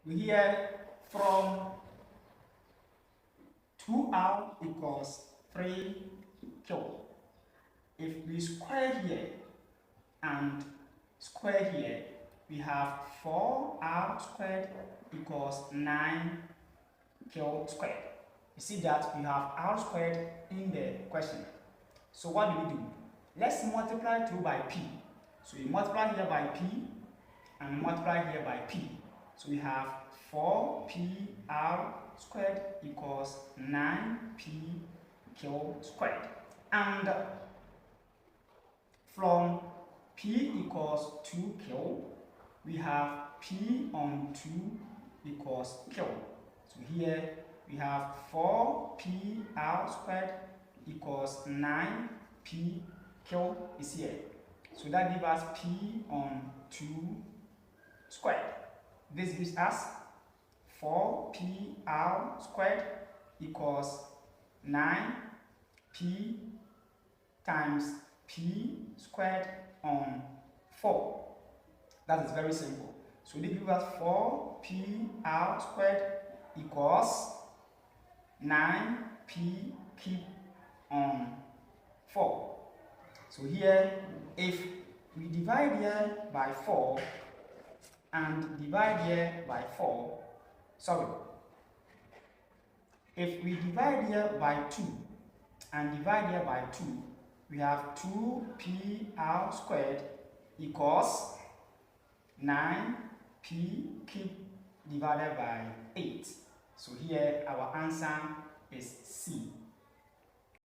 We hear from 2r equals 3q. If we square here and square here, we have 4r squared equals 9q squared. You see that we have r squared in the question. So what do? Let's multiply through by p. So we multiply here by p and multiply here by p. So we have 4pr squared equals 9pq squared. And from p equals 2q, we have p on 2 equals q. So here we have 4pr squared equals 9pq is here. So that gives us p on 2 squared. This gives us 4pr squared equals 9p times p squared on 4. That is very simple. So this gives us 4pr squared equals 9p cube on 4. So here, if we divide here by 4 and divide here by 4, if we divide here by 2 and divide here by 2, we have 2pr squared equals 9p cube divided by 8. So here our answer is C.